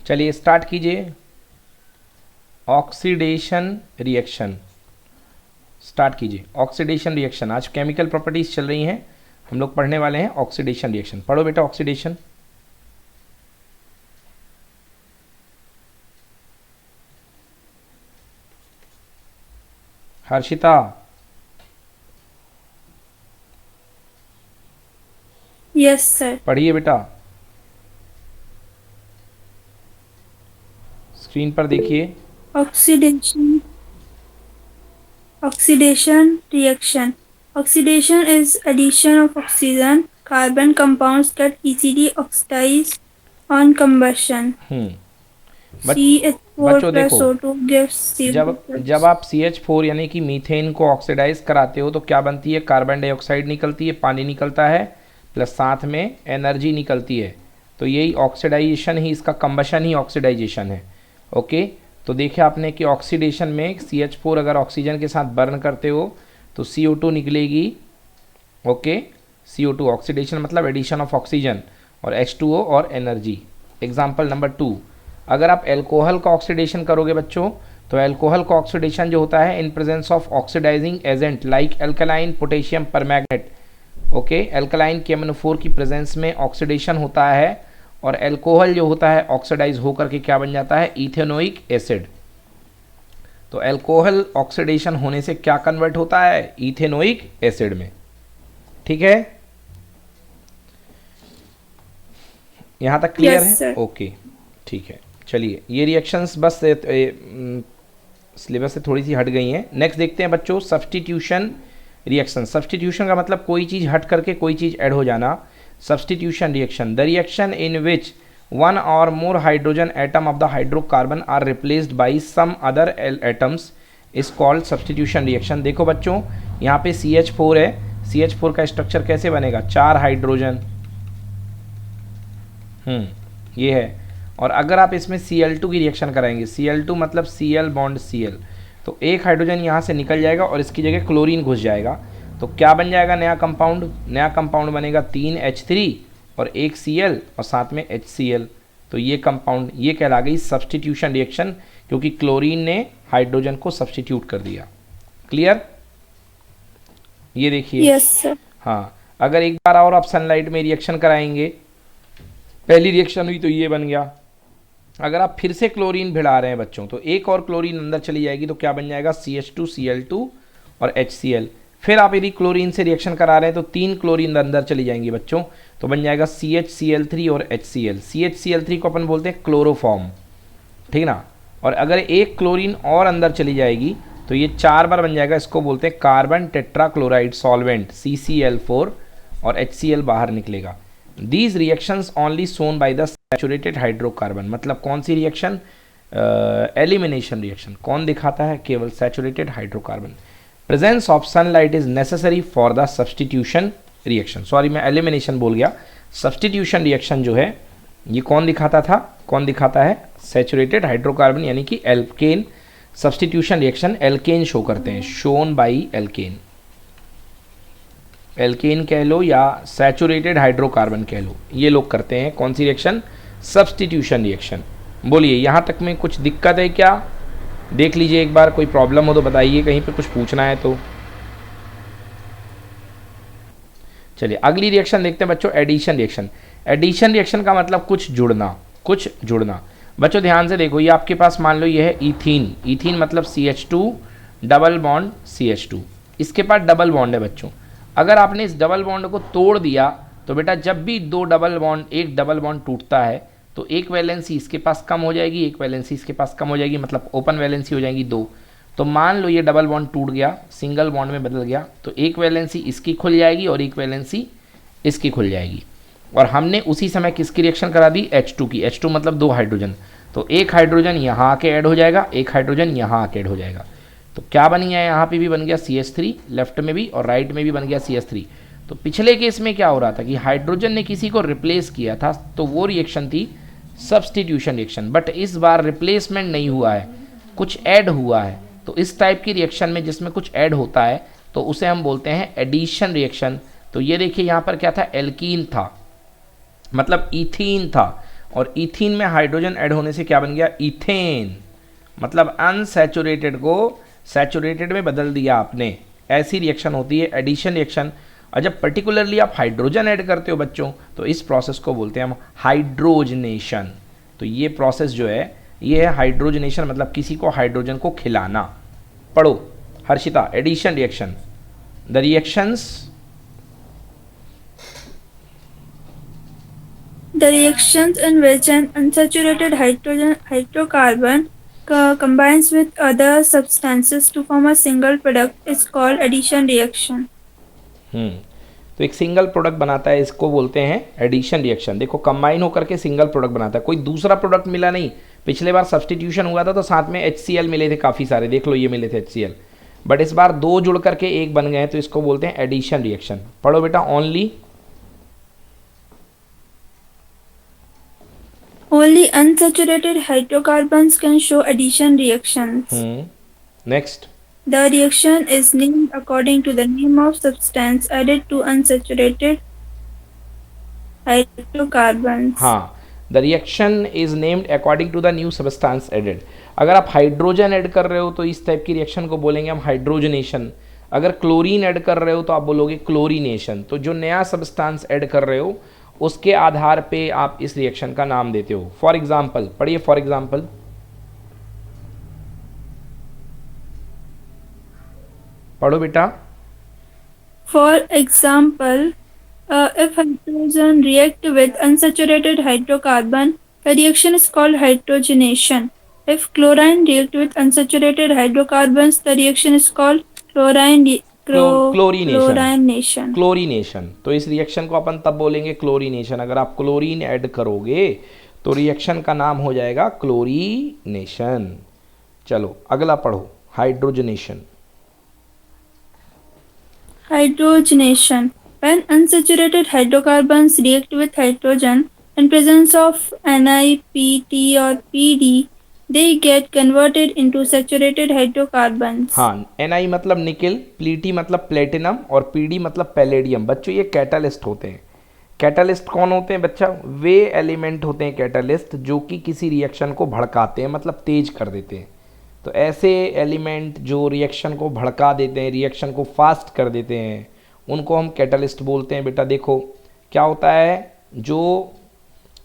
चलिए स्टार्ट कीजिए। Oxidation reaction start कीजिए। ऑक्सीडेशन रिएक्शन, आज केमिकल प्रॉपर्टीज चल रही हैं, हम लोग पढ़ने वाले हैं ऑक्सीडेशन रिएक्शन। पढ़ो बेटा ऑक्सीडेशन। Harshita yes sir. पढ़िए बेटा, स्क्रीन पर देखिए। Oxidation oxidation reaction. Oxidation is addition of oxygen carbon compounds that easily oxidize on combustion. बच CH4 बच्चों plus देखो, O2 gives जब जब CO2. आप CH4 यानी कि मीथेन को ऑक्सीडाइज कराते हो तो क्या बनती है? कार्बन डाइऑक्साइड निकलती है, पानी निकलता है, प्लस साथ में एनर्जी निकलती है। तो यही ऑक्सीडाइजेशन ही, इसका कंबशन ही ऑक्सीडाइजेशन है। ओके, तो देखिए आपने कि ऑक्सीडेशन में CH4 अगर ऑक्सीजन के साथ बर्न करते हो तो CO2 निकलेगी। ओके, CO2 ऑक्सीडेशन मतलब एडिशन ऑफ ऑक्सीजन, और H2O और एनर्जी। एग्जाम्पल नंबर 2, अगर आप एल्कोहल का ऑक्सीडेशन करोगे बच्चों, तो एल्कोहल का ऑक्सीडेशन जो होता है in presence of oxidising agent like alkaline potassium permanganate. Okay, alkaline KMnO4 की प्रेजेंस में ऑक्सीडेशन होता है, और एल्कोहल जो होता है ऑक्सीडाइज होकर के क्या बन जाता है? Ethanoic acid. तो एल्कोहल ऑक्सीडेशन होने से क्या कन्वर्ट होता है? इथेनोइक एसिड में। ठीक है, यहाँ तक क्लियर Yes है? sir. ओके ठीक है। चलिए ये रिएक्शंस बस सिलेबस से थोड़ी सी हट गई हैं। नेक्स्ट देखते हैं बच्चों, सब्सटीट्यूशन रिएक्शन। सब्सटीट्यूशन का मतलब कोई चीज़ हट करके कोई चीज़ ऐड हो जाना। Substitution reaction, the reaction in which one or more hydrogen atom of the hydrocarbon are replaced by some other atoms is called substitution reaction। देखो बच्चों, यहाँ पे CH4 है, CH4 का स्ट्रक्चर कैसे बनेगा? 4 हाइड्रोजन, ये है। और अगर आप इसमें Cl2 की रिएक्शन कराएंगे, Cl2 मतलब Cl बॉन्ड Cl, तो एक हाइड्रोजन यहाँ से निकल जाएगा और इसकी जगह क्लोरीन घुस जाएगा। तो क्या बन जाएगा नया कंपाउंड? नया कंपाउंड बनेगा 3H3 और एक Cl और साथ में HCl। तो ये कंपाउंड, ये कहला गई सब्सटीट्यूशन रिएक्शन, क्योंकि क्लोरीन ने हाइड्रोजन को सब्सटीट्यूट कर दिया। क्लियर? ये देखिए। Yes sir. हाँ, अगर एक बार और आप सनलाइट में रिएक्शन कराएंगे, पहली रिएक्शन हुई तो ये बन गया। अगर आप फिर से क्लोरीन भिड़ा रहे हैं बच्चों, तो एक और क्लोरीन अंदर चली जाएगी, तो क्या बन जाएगा? CH2Cl2 और HCl। फिर आप यदि क्लोरीन से रिएक्शन करा रहे हैं तो 3 क्लोरीन अंदर चली जाएंगी बच्चों, तो बन जाएगा CHCl3 और HCl। CHCl3 को अपन बोलते हैं क्लोरोफॉर्म, ठीक ना। और अगर एक क्लोरीन और अंदर चली जाएगी तो ये 4 बार बन जाएगा, इसको बोलते हैं कार्बन टेट्राक्लोराइड सॉल्वेंट CCl4, और HCl बाहर निकलेगा। These reactions only shown by the saturated hydrocarbon. मतलब कौन सी रिएक्शन? Elimination reaction. कौन दिखाता है? केवल saturated hydrocarbon. Presence of sunlight is necessary for the substitution reaction. Sorry मैं एलिमिनेशन बोल गया। सब्सटीट्यूशन रिएक्शन जो है ये कौन दिखाता था? कौन दिखाता है? सैचुरेटेड हाइड्रोकार्बन यानी कि alkane. Substitution reaction alkane show करते हैं, शोन बाई एल्केन। एल्केन कह लो या सैचुरेटेड हाइड्रोकार्बन कह लो, ये लोग करते हैं कौन सी रिएक्शन? Substitution reaction. बोलिए यहाँ तक में कुछ दिक्कत है क्या? देख लीजिए एक बार, कोई प्रॉब्लम हो तो बताइए, कहीं पे कुछ पूछना है तो। चलिए अगली रिएक्शन देखते हैं बच्चों, एडिशन रिएक्शन। एडिशन रिएक्शन का मतलब कुछ जुड़ना, कुछ जुड़ना। बच्चों ध्यान से देखो, ये आपके पास मान लो ये है इथीन। इथीन मतलब CH2 डबल बॉन्ड CH2, इसके पास डबल बॉन्ड है बच्चों। अगर आपने इस डबल बॉन्ड को तोड़ दिया तो बेटा जब भी दो डबल बॉन्ड, एक डबल बॉन्ड टूटता है तो एक वैलेंसी इसके पास कम हो जाएगी, एक वैलेंसी इसके पास कम हो जाएगी, मतलब ओपन वैलेंसी हो जाएंगी 2। तो मान लो ये डबल बॉन्ड टूट गया, सिंगल बॉन्ड में बदल गया, तो एक वैलेंसी इसकी खुल जाएगी और एक वैलेंसी इसकी खुल जाएगी। और हमने उसी समय किसकी रिएक्शन करा दी? H2 की। H2 मतलब 2 हाइड्रोजन, तो एक हाइड्रोजन यहाँ आके ऐड हो जाएगा, एक हाइड्रोजन यहाँ आके ऐड हो जाएगा। तो क्या बन गया? यहाँ पे भी बन गया CH3, लेफ्ट में भी और राइट में भी बन गया CH3। तो पिछले केस में क्या हो रहा था कि हाइड्रोजन ने किसी को रिप्लेस किया था, तो वो रिएक्शन थी सब्सटीट्यूशन रिएक्शन। बट इस बार रिप्लेसमेंट नहीं हुआ है, कुछ ऐड हुआ है। तो इस टाइप की रिएक्शन में जिसमें कुछ ऐड होता है तो उसे हम बोलते हैं एडिशन रिएक्शन। तो ये देखिए यहाँ पर क्या था? एल्कीन था, मतलब इथीन था, और इथीन में हाइड्रोजन ऐड होने से क्या बन गया, इथेन, मतलब अनसैचुरेटेड को सैचुरेटेड में बदल दिया आपने। ऐसी रिएक्शन होती है एडिशन रिएक्शन। और जब पर्टिकुलरली आप हाइड्रोजन ऐड करते हो बच्चों, तो इस प्रोसेस को बोलते हैं हम हाइड्रोजनेशन। तो ये प्रोसेस जो है ये है हाइड्रोजनेशन, मतलब किसी को हाइड्रोजन को खिलाना। पढ़ो Harshita, addition reaction, the reactions. The reactions in which an unsaturated hydrocarbon combines with other substances to form a single product is called addition reaction. तो एक सिंगल प्रोडक्ट बनाता है, इसको बोलते हैं एडिशन रिएक्शन। देखो कंबाइन होकर के सिंगल प्रोडक्ट बनाता है, कोई दूसरा प्रोडक्ट मिला नहीं। पिछले बार सब्सटीट्यूशन हुआ था तो साथ में HCl मिले थे काफ़ी सारे, देख लो ये मिले थे HCl, बट इस बार दो जुड़ करके एक बन गए हैं, तो इसको बोलते हैं एडिशन रिएक्शन। पढ़ो बेटा, Only unsaturated hydrocarbons can show addition reactions. Next, The reaction is named according to the name of substance added to unsaturated hydrocarbons. हाँ, the reaction is named according to the new substance added. अगर आप hydrogen add कर रहे हो तो इस type की reaction को बोलेंगे हम हाइड्रोजनेशन। अगर क्लोरीन ऐड कर रहे हो तो आप बोलोगे क्लोरीनेशन। तो जो नया सब्सटेंस ऐड कर रहे हो उसके आधार पे आप इस रिएक्शन का नाम देते हो। फॉर एग्जाम्पल पढ़िए, फॉर एग्जाम्पल पढ़ो बेटा। For example, if hydrogen react with unsaturated hydrocarbon, the reaction is called hydrogenation. If chlorine react with unsaturated hydrocarbons, the reaction is called chlorination. Chlorination. तो इस रिएक्शन को अपन तब बोलेंगे क्लोरीनेशन। अगर आप क्लोरीन ऐड करोगे तो रिएक्शन का नाम हो जाएगा क्लोरीनेशन। चलो अगला पढ़ो, hydrogenation. Hydrogenation. When unsaturated hydrocarbons react with hydrogen in presence of Ni, Pt or Pd, they get converted into saturated hydrocarbons. हाँ, Ni मतलब निकिल, Pt मतलब प्लेटिनम और Pd मतलब पैलेडियम। बच्चों ये कैटालिस्ट होते हैं। कैटालिस्ट कौन होते हैं बच्चा? वे एलिमेंट होते हैं कैटालिस्ट जो कि किसी रिएक्शन को भड़काते हैं, मतलब तेज कर देते हैं। तो ऐसे एलिमेंट जो रिएक्शन को भड़का देते हैं, रिएक्शन को फास्ट कर देते हैं, उनको हम कैटालिस्ट बोलते हैं। बेटा देखो क्या होता है, जो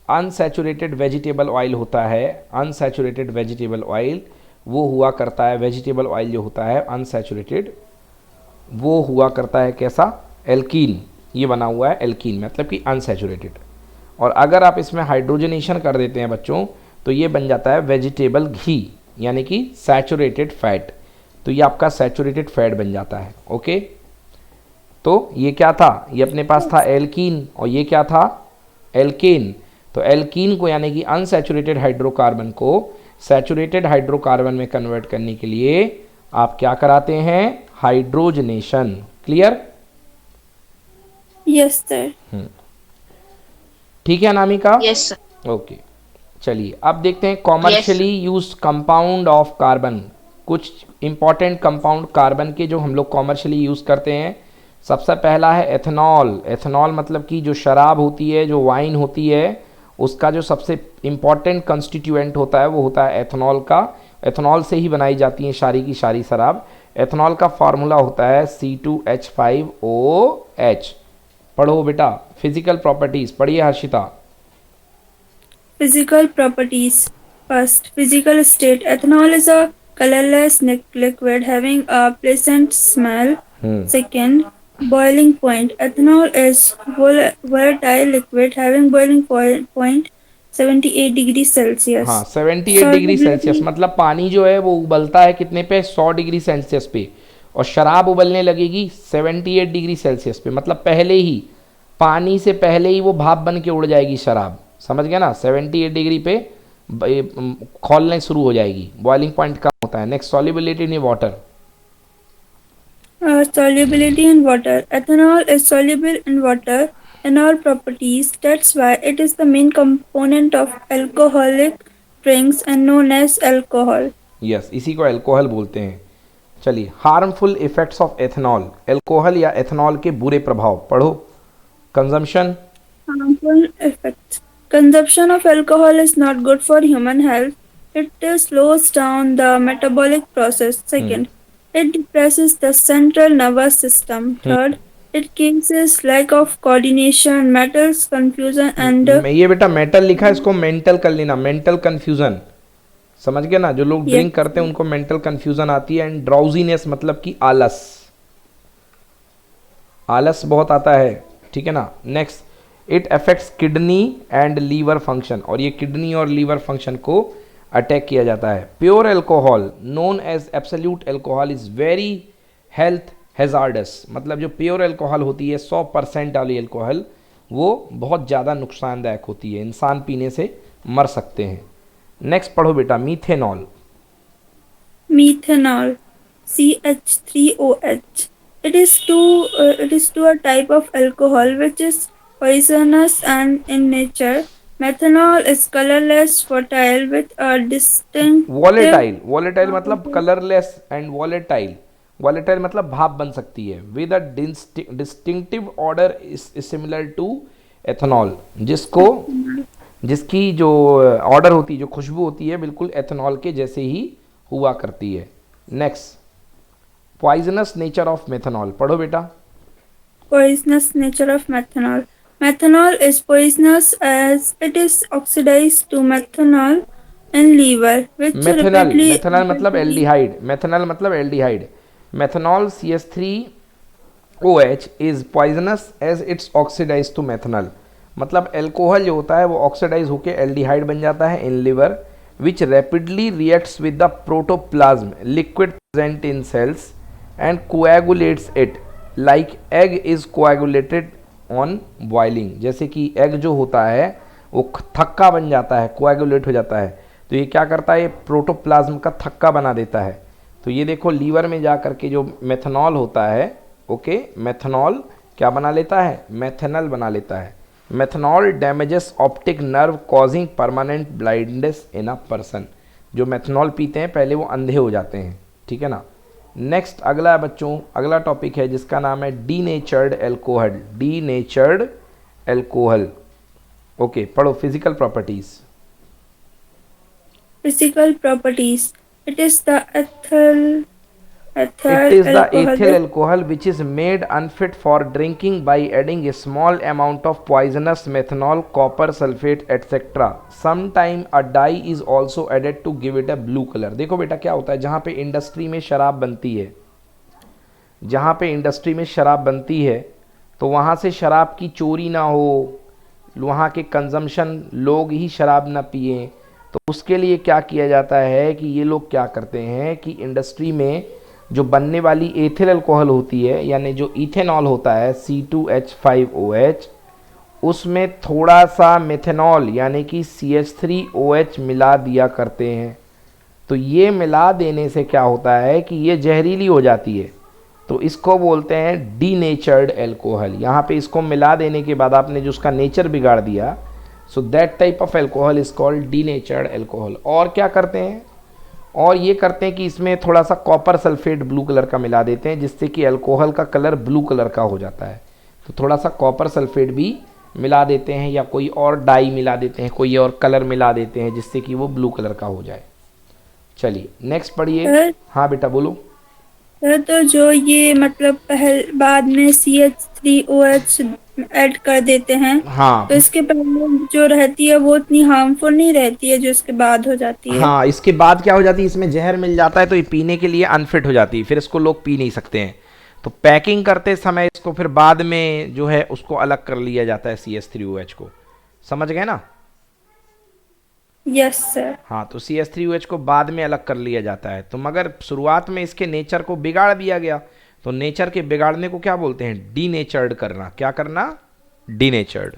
अनसैचुरेटेड वेजिटेबल ऑयल होता है, अनसैचुरेटेड वेजिटेबल ऑयल वो हुआ करता है, वेजिटेबल ऑयल जो होता है अनसैचुरेटेड वो हुआ करता है कैसा, एल्कीन। ये बना हुआ है एल्कीन, मतलब कि अनसैचुरेटेड। और अगर आप इसमें हाइड्रोजनेशन कर देते हैं बच्चों तो ये बन जाता है वेजिटेबल घी, यानी कि सैचुरेटेड फैट। तो ये आपका सैचुरेटेड फैट बन जाता है। ओके, तो ये क्या था, ये अपने पास था एल्कीन और ये क्या था, एल्केन। तो एल्कीन को यानी कि अनसैचुरेटेड हाइड्रोकार्बन को सैचुरेटेड हाइड्रोकार्बन में कन्वर्ट करने के लिए आप क्या कराते हैं, हाइड्रोजनेशन। क्लियर? Yes, sir. ठीक है अनामिका? Yes sir. ओके, चलिए अब देखते हैं commercially use compound of carbon. कुछ इंपॉर्टेंट कंपाउंड कार्बन के जो हम लोग कॉमर्शियली यूज़ करते हैं। सबसे पहला है एथनॉल। एथनॉल मतलब कि जो शराब होती है, जो वाइन होती है, उसका जो सबसे इम्पॉर्टेंट कंस्टिट्यूएंट होता है वो होता है एथनॉल का। एथनॉल से ही बनाई जाती है सारी की सारी शराब। एथनॉल का फार्मूला होता है C2H5OH। पढ़ो बेटा, फिजिकल प्रॉपर्टीज पढ़िए Harshita. Physical properties. First, physical state. Ethanol is a colorless liquid having a pleasant smell. Second, boiling point. Ethanol is volatile liquid having boiling point 78 degrees Celsius. हाँ, 78 degree Celsius मतलब पानी जो है वो उबलता है कितने पे, 100 डिग्री सेल्सियस पे। और शराब उबलने लगेगी 78 डिग्री सेल्सियस पे, मतलब पहले ही पानी से पहले ही वो भाप बन के उड़ जाएगी शराब। समझ गया ना? 78 डिग्री पे खौलने शुरू हो जाएगी, बॉइलिंग पॉइंट कम होता है। Next, solubility in water. Solubility in water. Ethanol is soluble in water in all properties. That's why it is the main component of alcoholic drinks and known as alcohol. Yes, इसी को alcohol बोलते हैं। चलिए, harmful effects of ethanol. Alcohol या ethanol के बुरे प्रभाव पढ़ो। Consumption. Harmful effects. Consumption of alcohol is not good for human health. It slows down the metabolic process. Second, it depresses the central nervous system. Third, it causes lack of coordination, mentals confusion, and ये बेटा metal लिखा है, इसको mental कर लेना, mental confusion, समझ गए ना? जो लोग yes, ड्रिंक करते हैं उनको मेंटल कंफ्यूजन आती है। एंड ड्राउजीनेस मतलब कि आलस, आलस बहुत आता है, ठीक है ना? Next, it affects kidney and liver function, और ये किडनी और लीवर फंक्शन को अटैक किया जाता है। Pure alcohol known as absolute alcohol is very health hazardous, मतलब जो प्योर एल्कोहल होती है 100% वाली एल्कोहल, वो बहुत ज़्यादा नुकसानदायक होती है, इंसान पीने से मर सकते हैं। नेक्स्ट पढ़ो बेटा, methanol. methanol, CH3OH. It is to a type of alcohol which is poisonous and in nature. Methanol is colorless, volatile with a distinctive volatile, volatile मतलब कलरलेस एंड वॉलेटाइल, वॉलेटाइल मतलब भाप बन सकती है। With a distinctive odour similar to ethanol, जिसकी जो order होती है, जो खुशबू होती है, बिल्कुल एथेनॉल के जैसे ही हुआ करती है। Next, poisonous nature of methanol, पढ़ो बेटा। poisonous nature of methanol. Methanol is poisonous as it is oxidized to methanol in liver, which methanal, rapidly methanal मतलब एल्डिहाइड, मेथनल मतलब aldehyde. Methanol CH3OH is poisonous as it's oxidise to methanal, मतलब alcohol जो होता है वो oxidise होकर aldehyde बन जाता है in liver, which rapidly reacts with the protoplasm liquid present in cells and coagulates it like egg is coagulated on boiling. जैसे कि एग जो होता है वो थक्का बन जाता है, कोएगुलेट हो जाता है, तो ये क्या करता है, ये प्रोटोप्लाज्म का थक्का बना देता है। तो ये देखो लीवर में जा करके जो मेथनॉल होता है, ओके, मेथनॉल क्या बना लेता है, मेथनल बना लेता है। Methanol damages optic nerve causing permanent blindness in a person. जो मेथनॉल पीते हैं पहले वो अंधे हो जाते हैं, ठीक है ना? नेक्स्ट अगला बच्चों, अगला टॉपिक है जिसका नाम है denatured alcohol. Denatured alcohol, okay, पढ़ो। Physical properties. physical properties. It is the It is the alcohol ethyl alcohol which is made unfit for drinking by adding a small amount of poisonous methanol, copper sulfate, etc. Sometime a dye is also added to give it a blue color. देखो बेटा क्या होता है, जहाँ पे industry में शराब बनती है, जहाँ पे इंडस्ट्री में शराब बनती है, तो वहाँ से शराब की चोरी ना हो, वहाँ के कंजम्पशन लोग ही शराब ना पिए, तो उसके लिए क्या किया जाता है कि ये लोग क्या करते हैं कि इंडस्ट्री में जो बनने वाली एथिल अल्कोहल होती है, यानी जो इथेनॉल होता है C2H5OH, उसमें थोड़ा सा मेथेनॉल यानी कि CH3OH मिला दिया करते हैं। तो ये मिला देने से क्या होता है कि ये जहरीली हो जाती है, तो इसको बोलते हैं डीनेचर्ड एल्कोहल। यहाँ पे इसको मिला देने के बाद आपने जो उसका नेचर बिगाड़ दिया, so that type of alcohol is called denatured alcohol. और क्या करते हैं, और ये करते हैं कि इसमें थोड़ा सा कॉपर सल्फेट ब्लू कलर का मिला देते हैं, जिससे कि अल्कोहल का कलर ब्लू कलर का हो जाता है। तो थोड़ा सा कॉपर सल्फेट भी मिला देते हैं, या कोई और डाई मिला देते हैं, कोई और कलर मिला देते हैं, जिससे कि वो ब्लू कलर का हो जाए। चलिए नेक्स्ट पढ़िए। हाँ बेटा बोलो। तो जो ये मतलब बाद में CH3OH ऐड कर देते हैं, हाँ, तो इसके पहले जो रहती है वो उतनी हार्मफुल नहीं रहती है जो इसके बाद हो जाती है। हाँ, इसके बाद क्या हो जाती है, इसमें जहर मिल जाता है, तो ये पीने के लिए अनफिट हो जाती है, फिर इसको लोग पी नहीं सकते हैं। तो पैकिंग करते समय इसको फिर बाद में जो है उसको अलग कर लिया जाता है CH3OH को, समझ गए ना? Yes sir. हाँ, तो CH3OH को बाद में अलग कर लिया जाता है। तो मगर शुरुआत में इसके नेचर को बिगाड़ दिया गया, तो नेचर के बिगाड़ने को क्या बोलते हैं, डीनेचर्ड करना। क्या करना, डीनेचर्ड।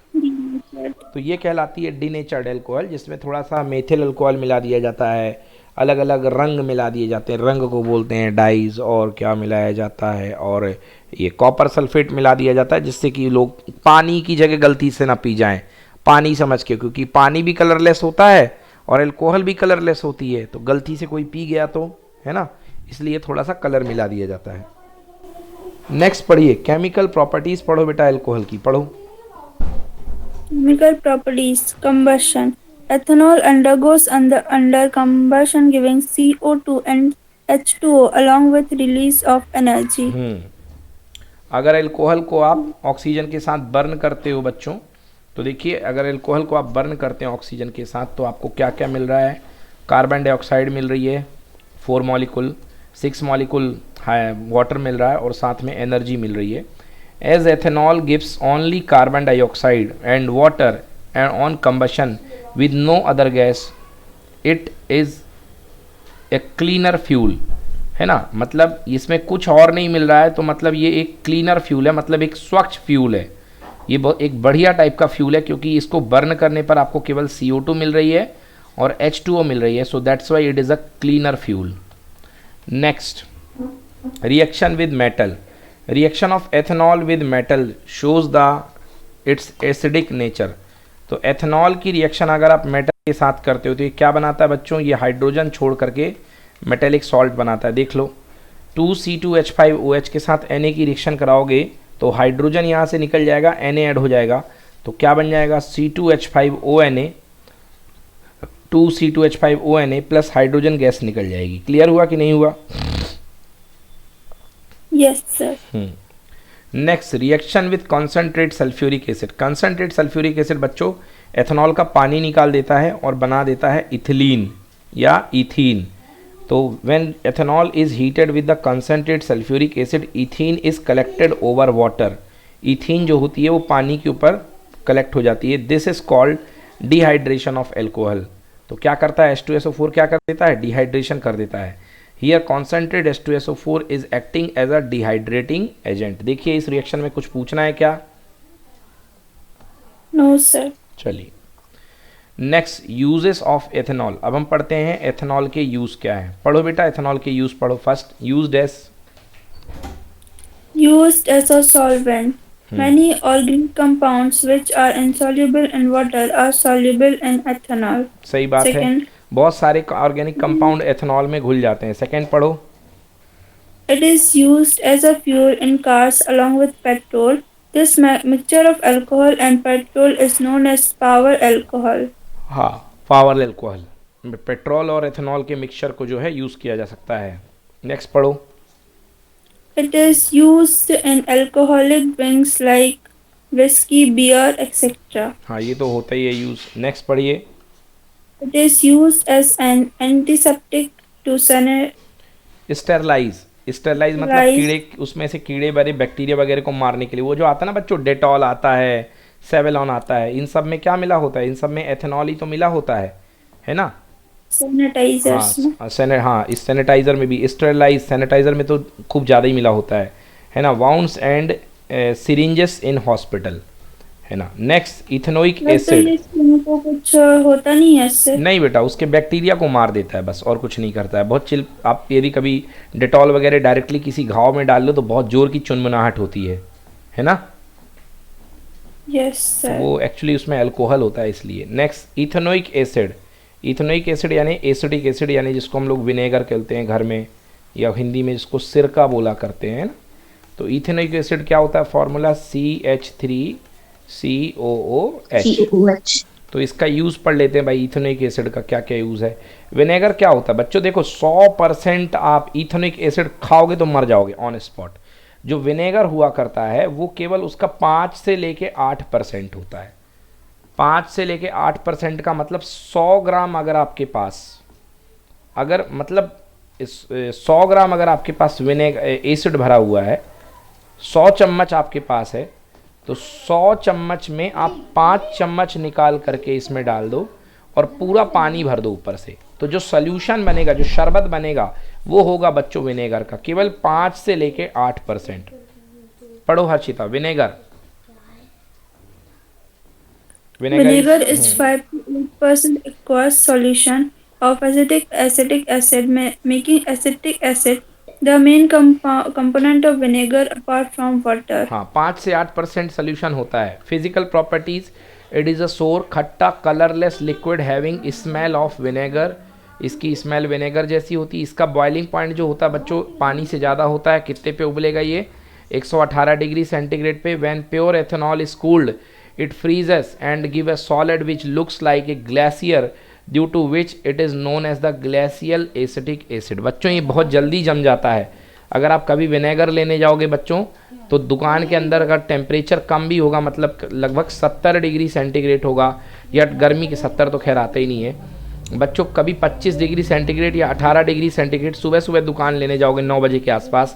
तो ये कहलाती है डीनेचर्ड एल्कोहल, जिसमें थोड़ा सा मेथिल अल्कोहल मिला दिया जाता है, अलग अलग रंग मिला दिए जाते हैं, रंग को बोलते हैं डाइज, और क्या मिलाया जाता है, और ये कॉपर सल्फेट मिला दिया जाता है, जिससे कि लोग पानी की जगह गलती से ना पी जाएं, पानी समझ के, क्योंकि पानी भी कलरलेस होता है और अल्कोहल भी कलरलेस होती है, तो गलती से कोई पी गया तो, है ना, इसलिए थोड़ा सा कलर मिला दिया जाता है। नेक्स्ट पढ़िए, केमिकल प्रॉपर्टीज पढ़ो बेटा अल्कोहल की, पढ़ो। Chemical properties. Combustion. Ethanol undergoes under combustion, giving CO2 and H2O along with release of energy. अगर अल्कोहल को आप ऑक्सीजन के साथ बर्न करते हो बच्चों, तो देखिए अगर अल्कोहल को आप बर्न करते हैं ऑक्सीजन के साथ तो आपको क्या क्या मिल रहा है, कार्बन डाइऑक्साइड मिल रही है 4 मॉलिक्यूल, 6 मॉलिक्यूल वाटर मिल रहा है और साथ में एनर्जी मिल रही है. As ethanol gives only carbon dioxide and water and on combustion with no other gas, it is a cleaner fuel, है ना. मतलब इसमें कुछ और नहीं मिल रहा है तो मतलब ये एक क्लीनर फ्यूल है, मतलब एक स्वच्छ फ्यूल है. ये बहुत एक बढ़िया टाइप का फ्यूल है क्योंकि इसको बर्न करने पर आपको केवल CO2 मिल रही है और H2O मिल रही है. So that's why it is a cleaner fuel. Next, reaction with metal. Reaction of ethanol with metal shows the it's acidic nature. तो एथेनॉल की रिएक्शन अगर आप मेटल के साथ करते हो तो ये क्या बनाता है बच्चों, ये हाइड्रोजन छोड़ करके मेटेलिक सॉल्ट बनाता है. देख लो 2C2H5OH के साथ Na की रिएक्शन कराओगे तो हाइड्रोजन यहाँ से निकल जाएगा, Na ऐड हो जाएगा तो क्या बन जाएगा C2H5ONa, 2C2H5ONa plus hydrogen gas निकल जाएगी. क्लियर हुआ कि नहीं हुआ? Yes, sir. Next, reaction with concentrate sulphuric acid. Concentrate sulphuric acid बच्चों एथेनॉल का पानी निकाल देता है और बना देता है इथिलीन या इथीन. तो when ethanol is heated with the concentrate sulphuric acid, ethene is collected over water. Ethene जो होती है वो पानी के ऊपर कलेक्ट हो जाती है. This is called dehydration of alcohol. तो क्या करता है H2SO4, क्या कर देता है, डिहाइड्रेशन कर देता है. Here concentrate H2SO4 is acting as a dehydrating agent. देखिए इस रिएक्शन में कुछ पूछना है क्या? No, sir. चलिए नेक्स्ट, यूजेस ऑफ एथेनॉल. अब हम पढ़ते हैं एथेनॉल के यूज़ क्या है. पढ़ो बेटा एथेनॉल के यूज़ पढ़ो. First, used as. Used as a solvent. Many organic compounds which are insoluble in water are soluble in ethanol. सही बात है, Second, बहुत सारे ऑर्गेनिक कंपाउंड एथेनॉल में घुल जाते हैं. सेकेंड पढ़ो. it is used as a fuel in cars along with petrol. This mixture of alcohol and petrol is known as power alcohol. हाँ, पावर एल्कोहल. पेट्रोल और एथेनॉल के मिक्सचर को जो है यूज़ किया जा सकता है. नेक्स्ट पढ़ो. It is used in alcoholic drinks like whiskey, beer, etc. हाँ ये तो होता ही है यूज़. नेक्स्ट पढ़िए. It is used as an antiseptic to sterilise. Sterilise मतलब sterilize. कीड़े, उसमें से कीड़े बड़े बैक्टीरिया वगैरह को मारने के लिए. वो जो आता है ना बच्चों, डेटॉल आता है, सेवेलॉन आता है, इन सब में क्या मिला होता है, इन सब में एथेनॉल ही तो मिला होता है ना. Sanitizers. हाँ इस सैनिटाइज़र में भी, स्टेरलाइज सैनिटाइज़र में तो खूब ज़्यादा ही मिला होता है ना. Wounds and syringes in hospital, है ना. Next, ethanoic acid. को कुछ होता नहीं है इससे. नहीं बेटा, उसके बैक्टीरिया को मार देता है बस, और कुछ नहीं करता है. बहुत चिल. आप यदि कभी डेटॉल वगैरह डायरेक्टली किसी घाव में डाल लो तो बहुत जोर की चुनमुनाहट होती है ना. Yes, sir. वो एक्चुअली उसमें अल्कोहल होता है इसलिए. Next, ethanoic acid. Ethanoic acid यानी एसिडिक एसिड, यानी जिसको हम लोग विनेगर कहते हैं घर में, या हिंदी में जिसको सिरका बोला करते हैं ना. तो इथेनोइक एसिड क्या होता है, फॉर्मूला CH3COOH. तो इसका यूज़ पढ़ लेते हैं भाई, इथेनोइक एसिड का क्या क्या यूज़ है. विनेगर क्या होता है बच्चों, देखो 100% आप इथेनोइक एसिड खाओगे तो मर जाओगे ऑन स्पॉट. जो विनेगर हुआ करता है वो केवल उसका 5 से लेके 8% होता है. 5 से लेके 8% का मतलब 100 ग्राम अगर आपके पास, अगर मतलब 100 ग्राम अगर आपके पास विनेगर एसिड भरा हुआ है, 100 चम्मच आपके पास है, तो 100 चम्मच में आप 5 चम्मच निकाल करके इसमें डाल दो और पूरा पानी भर दो ऊपर से. तो जो सॉल्यूशन बनेगा, जो शरबत बनेगा, वो होगा बच्चों विनेगर का, केवल 5 से लेके 8%. पढ़ो Harshita. Vinegar. Vinegar is 5 to 8% aqueous solution of acetic acid, making acetic acid the main component of vinegar apart from water. हाँ, 5 से 8% सोल्यूशन होता है. Physical properties, it is a सोर, खट्टा, colourless liquid having smell of vinegar. इसकी smell vinegar जैसी होती है. इसका बॉइलिंग पॉइंट जो होता है बच्चों पानी से ज़्यादा होता है. कितने पे उबलेगा ये, 118 डिग्री सेंटीग्रेड पे. When pure ethanol is cooled It freezes and give a solid which looks like a glacier, due to which it is known as the glacial acetic acid. बच्चों ये बहुत जल्दी जम जाता है. अगर आप कभी विनेगर लेने जाओगे बच्चों, तो दुकान के अंदर अगर टेम्परेचर कम भी होगा, मतलब लगभग 70 डिग्री सेंटीग्रेड होगा, या गर्मी के 70 तो खैर आते ही नहीं है बच्चों, कभी 25 डिग्री सेंटीग्रेड या 18 डिग्री सेंटीग्रेड सुबह सुबह दुकान लेने जाओगे 9 बजे के आसपास,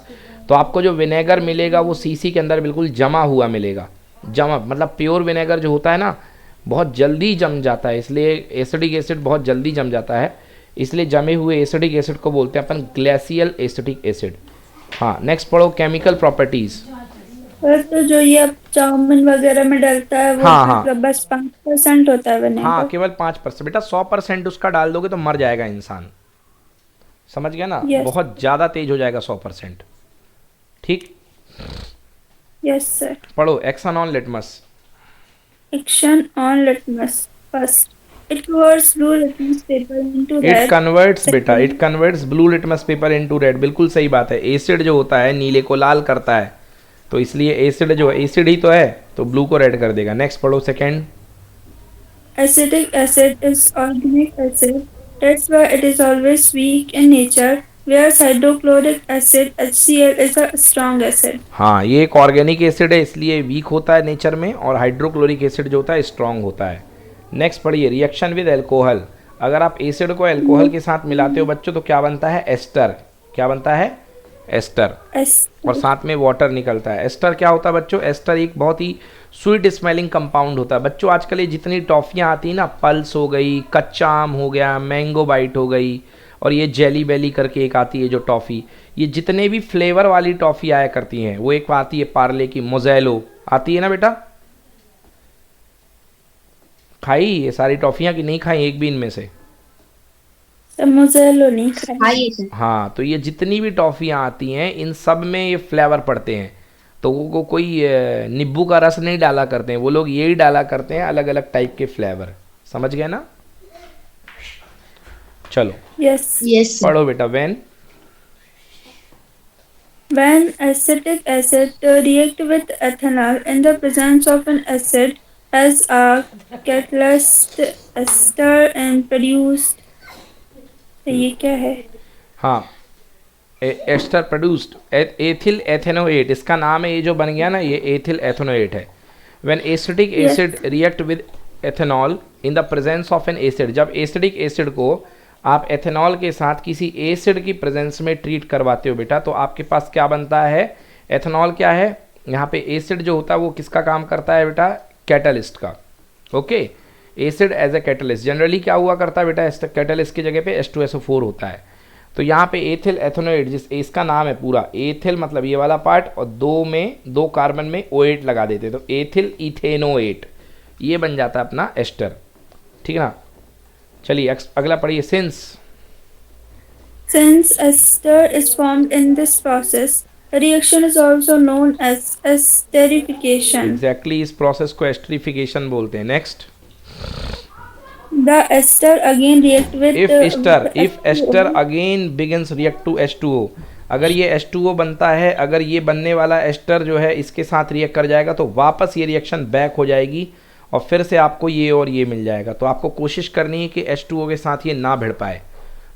तो आपको जो विनेगर मिलेगा वो शीशी के अंदर बिल्कुल जमा हुआ मिलेगा. जमा मतलब प्योर विनेगर जो होता है ना, बहुत जल्दी जम जाता है, इसलिए एसिडिक एसिड बहुत जल्दी जम जाता है, इसलिए जमे हुए एसिडिक एसिड को बोलते हैं अपन ग्लेशियल एसिडिक एसिड. हाँ, नेक्स्ट पढ़ो केमिकल प्रॉपर्टीज. तो जो ये अब चाउमीन वगैरह में डलता है वो हाँ, हाँ. मतलब बस 5% होता है विनेगर. हाँ, केवल 5%. बेटा 100% उसका डाल दोगे तो मर जाएगा इंसान, समझ गया ना. Yes. बहुत ज़्यादा तेज हो जाएगा 100%. ठीक. Yes sir. पढ़ो action on litmus. Action on litmus. First, it converts blue litmus paper into it red. Converts बेटा, it converts blue litmus paper into red. बिल्कुल सही बात है. एसिड जो होता है नीले को लाल करता है, तो इसलिए एसिड जो है, एसिड ही तो है, तो ब्लू को रेड कर देगा. नेक्स्ट पढ़ो second. Acetic acid is organic acid. That's why it is always weak in nature, whereas hydrochloric acid HCl is a strong acid. हाँ, ये एक ऑर्गेनिक एसिड है, इसलिए वीक होता है नेचर में, और हाइड्रोक्लोरिक एसिड जो होता है स्ट्रांग होता है. नेक्स्ट पढ़िए रिएक्शन विद एल्कोहल. अगर आप एसिड को एल्कोहल के साथ मिलाते हो बच्चों, तो क्या बनता है? एस्टर. क्या बनता है? एस्टर. और साथ में वाटर निकलता है. एस्टर क्या होता है बच्चों? एस्टर एक बहुत ही स्वीट स्मेलिंग कंपाउंड होता है. बच्चों आजकल ये जितनी टॉफ़ियाँ आती हैं ना, पल्स हो गई, कच्चा आम हो गया, मैंगो बाइट हो गई, और ये जेली बेली करके एक आती है जो टॉफ़ी, ये जितने भी फ्लेवर वाली टॉफ़ी आया करती हैं, वो एक आती है पार्ले की, मोज़ेलो आती है ना बेटा. खाई ये सारी टॉफ़ियाँ कि नहीं खाई एक भी इनमें से? मोज़ेलो नहीं खाई. हाँ, तो ये जितनी भी टॉफ़ियाँ आती हैं इन सब में ये फ्लेवर पड़ते हैं, तो वो कोई नींबू का रस नहीं डाला करते हैं, वो लोग यही डाला करते हैं, अलग अलग टाइप के फ्लेवर. समझ गए ना? चलो यस. पढ़ो बेटा. When acetic acid react with ethanol in the presence of an acid as a catalyst, ester and produced. ये क्या है? हाँ, एस्टर प्रोड्यूस्ड एथिल एथेनोएट, इसका नाम है. ये जो बन गया ना, ये एथिल एथेनोएट है. When acidic acid react with ethanol in the presence of N acid. जब एसिडिक एसिड को आप एथेनॉल के साथ किसी एसिड की प्रेजेंस में ट्रीट करवाते हो बेटा, तो आपके पास क्या बनता है? एथेनॉल क्या है यहाँ पे? एसिड जो होता है वो किसका काम करता है बेटा? कैटलिस्ट का. Okay, acid as a catalyst. Generally क्या हुआ करता है बेटा? कैटलिस्ट की जगह पे H2SO4 होता है. तो यहाँ पे एथिल एथेनोएट, जिस इसका नाम है पूरा एथिल, मतलब ये वाला पार्ट, और दो कार्बन में OH लगा देते, तो एथिल इथेनोएट, ये बन जाता है अपना एस्टर. ठीक है ना? चलिए अगला पढ़िए. Since ester is formed in this process, the reaction is also known as esterification. Exactly, इस प्रोसेस को एस्टरिफिकेशन बोलते हैं. Next. The ester again react with if ester again begins react to H2O. अगर ये H2O बनता है, अगर ये बनने वाला एस्टर जो है इसके साथ रिएक्ट कर जाएगा, तो वापस ये रिएक्शन बैक हो जाएगी और फिर से आपको ये और ये मिल जाएगा. तो आपको कोशिश करनी है कि H2O के साथ ये ना भिड़ पाए.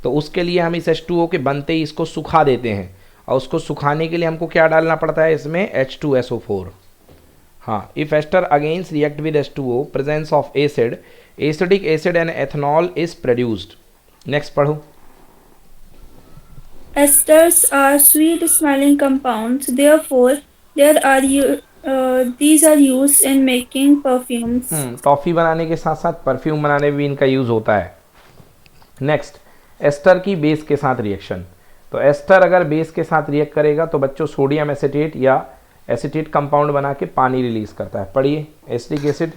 तो उसके लिए हम इस H2O के बनते ही इसको सुखा देते हैं, और उसको सुखाने के लिए हमको क्या डालना पड़ता है इसमें? H2SO4. हाँ, if ester against react with H2O, presence of acid, acidic acid and ethanol is produced. Next पढ़ो. Esters are sweet smelling compounds, therefore these are used in making perfumes. Toffee बनाने के साथ साथ परफ्यूम बनाने में भी इनका यूज़ होता है. नेक्स्ट, एस्टर की बेस के साथ रिएक्शन. तो एस्टर अगर बेस के साथ रिएक्ट करेगा तो बच्चों सोडियम एसिटेट या एसिटेट कंपाउंड बना के पानी रिलीज करता है. पढ़िए. Acetic acid.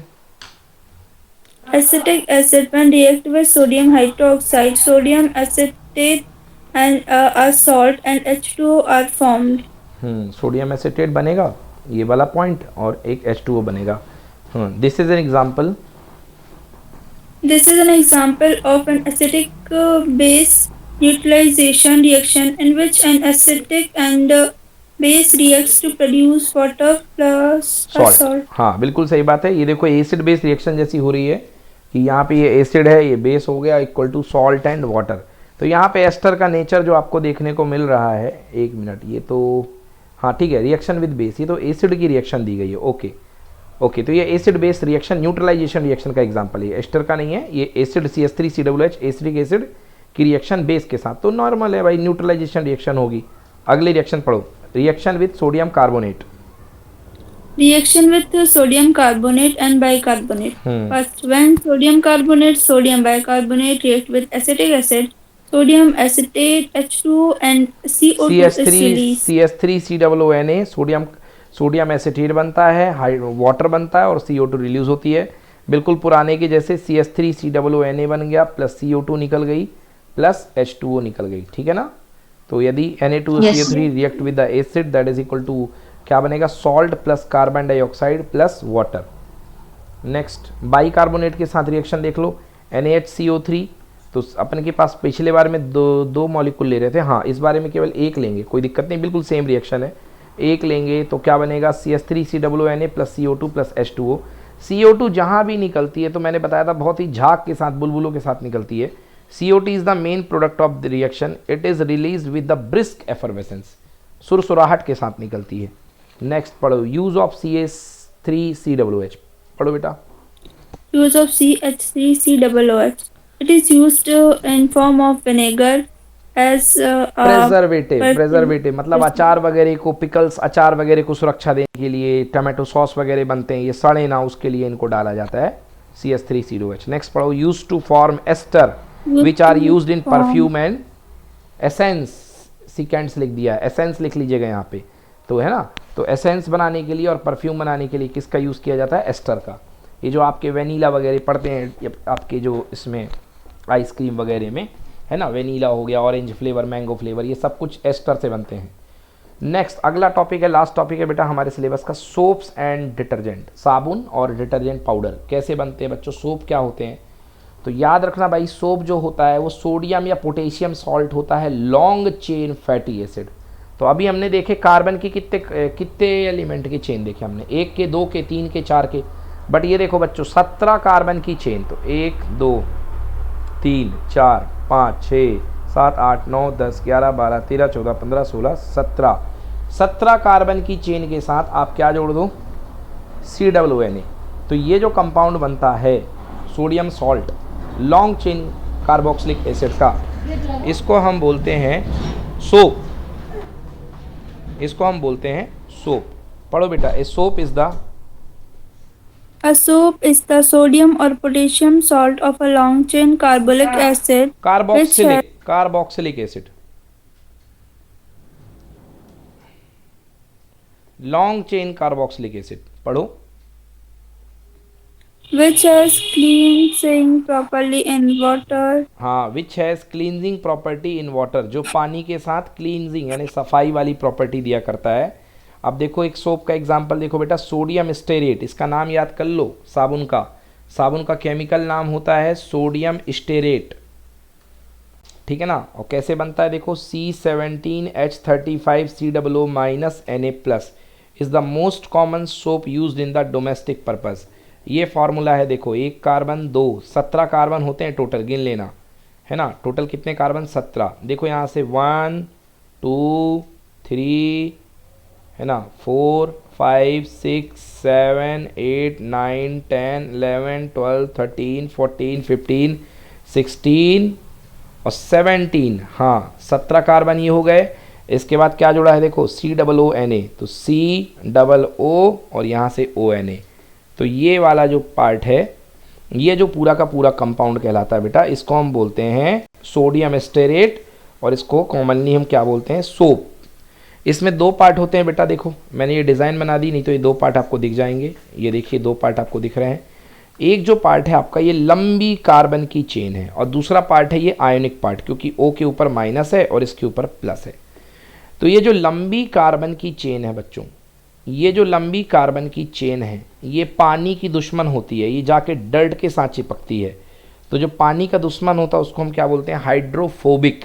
Acetic acid when react with sodium hydroxide, sodium acetate and a salt and H2O are formed. Sodium acetate बनेगा, ये वाला पॉइंट, और एक H2O बनेगा. This is an example. This is an example of an acidic base neutralization reaction in which an acetic and base reacts to produce water plus a salt, salt. हाँ बिल्कुल सही बात है। ये देखो एसिड बेस रिएक्शन जैसी हो रही है कि यहाँ पे ये एसिड है, ये बेस हो गया equal to salt and water. तो यहाँ पे एस्टर का नेचर जो आपको देखने को मिल रहा है, एक मिनट, ये तो हाँ ठीक है, रिएक्शन विद बेस, ये तो एसिड की रिएक्शन दी गई है। ओके ओके, तो ये acid base reaction neutralisation reaction का एग्जांपल है, एस्टर का नहीं है। ये एसिड CH3COOH एसिडिक एसिड की रिएक्शन बेस के साथ, तो नॉर्मल है भाई, न्यूट्रलाइजेशन रिएक्शन होगी। अगली रिएक्शन पढ़ो, reaction with sodium carbonate. Reaction with sodium carbonate and bicarbonate. First, when sodium bicarbonate react with acetic acid, sodium acetate H2 and CO2 is released. CH3COONA sodium acetate बनता है, water बनता है और CO2 release होती है। बिल्कुल पुराने के जैसे CH3COONA बन गया, प्लस CO2 निकल गई, प्लस H2O निकल गई, ठीक है ना। तो यदि Na2CO3 react with the acid, that is equal to क्या बनेगा, salt plus carbon dioxide plus water. Next, bicarbonate के साथ रिएक्शन देख लो, NaHCO3। तो अपने के पास पिछले बार में दो मॉलिक्यूल ले रहे थे, हाँ इस बारे में केवल एक लेंगे, कोई दिक्कत नहीं, बिल्कुल सेम रिएक्शन है, एक लेंगे। तो क्या बनेगा, CH3COONA plus CO2 plus H2O। CO2 जहाँ भी निकलती है, तो मैंने बताया था बहुत ही झाग के साथ, बुलबुलों के साथ निकलती है। CO2 is the main product of the reaction, it is release with the brisk effervescence, सुरसुराहट के साथ निकलती है। नेक्स्ट पढ़ो, यूज ऑफ CH3COOH, पढ़ो बेटा। Use of CH3COOH. It is used in form of vinegar as preservative मतलब अचार वगैरह को, पिकल्स अचार वगैरह को सुरक्षा देने के लिए, टमाटो सॉस वगैरह बनते हैं, ये सड़े ना उसके लिए इनको डाला जाता है CH3COOH। नेक्स्ट पढ़ो, use to form ester which are used in perfume and essence. सिकेंड्स लिख दिया, एसेंस लिख लीजिएगा यहाँ पे, तो है ना। तो एसेंस बनाने के लिए और परफ्यूम बनाने के लिए किसका यूज़ किया जाता है, एस्टर का। ये जो आपके वेनीला वगैरह पड़ते हैं आपके जो इसमें आइसक्रीम वगैरह में, है ना, वेनीला हो गया, ऑरेंज फ्लेवर, मैंगो फ्लेवर, ये सब कुछ एस्टर से बनते हैं। नेक्स्ट अगला टॉपिक है, लास्ट टॉपिक है बेटा हमारे सिलेबस का, सोप्स एंड डिटर्जेंट। साबुन और डिटर्जेंट पाउडर कैसे बनते हैं बच्चों, सोप क्या होते हैं। तो याद रखना भाई, सोप जो होता है वो सोडियम या पोटेशियम सॉल्ट होता है, लॉन्ग चेन फैटी एसिड। तो अभी हमने देखे कार्बन की कितने एलिमेंट की चेन देखे हमने, 1 के 2 के 3 के 4 के, बट ये देखो बच्चों 17 कार्बन की चेन। तो 1 2 3 4 5 6 7 8 9 10 11 12 13 14 15 16 17 कार्बन की चेन के साथ आप क्या जोड़ दो, COONA। तो ये जो कंपाउंड बनता है sodium salt, long chain carboxylic acid का, इसको हम बोलते हैं सोप, इसको हम बोलते हैं सोप। पढ़ो बेटा, a soap is the, a soap is the sodium or potassium salt of a long chain carbolic acid carboxylic acid, long chain carboxylic acid. पढ़ो, which has cleansing properly in water. हाँ, which has cleansing property in water, जो पानी के साथ cleansing यानी सफाई वाली property दिया करता है। अब देखो एक सोप का एग्जांपल देखो बेटा, सोडियम स्टेरेट, इसका नाम याद कर लो, साबुन का केमिकल नाम होता है सोडियम स्टेरेट, ठीक है ना। और कैसे बनता है देखो, C17H35COO -Na+ is the most common soap used in the domestic purpose. ये फार्मूला है देखो, 1 कार्बन 2, 17 कार्बन होते हैं टोटल, गिन लेना, है ना। टोटल कितने कार्बन, 17। देखो यहाँ से 1 2 3, है ना, 4 5 6 7 8 9 10 11 12 13 14 15 16 और 17, हाँ 17 कार्बन ये हो गए। इसके बाद क्या जुड़ा है देखो, COONA, तो COO और यहाँ से ONA। तो ये वाला जो पार्ट है, ये जो पूरा का पूरा कंपाउंड कहलाता है बेटा, इसको हम बोलते हैं सोडियम स्टेरेट, और इसको कॉमनली हम क्या बोलते हैं, सोप। इसमें 2 पार्ट होते हैं बेटा, देखो मैंने ये डिज़ाइन बना दी, नहीं तो ये 2 पार्ट आपको दिख जाएंगे। ये देखिए 2 पार्ट आपको दिख रहे हैं। एक जो पार्ट है आपका ये लंबी कार्बन की चेन है, और दूसरा पार्ट है ये आयोनिक पार्ट, क्योंकि O के ऊपर माइनस है और इसके ऊपर प्लस है। तो ये जो लंबी कार्बन की चेन है बच्चों, ये जो लंबी कार्बन की चेन है, ये पानी की दुश्मन होती है, ये जाके डर्ट के साथ चिपकती है। तो जो पानी का दुश्मन होता है उसको हम क्या बोलते हैं, हाइड्रोफोबिक।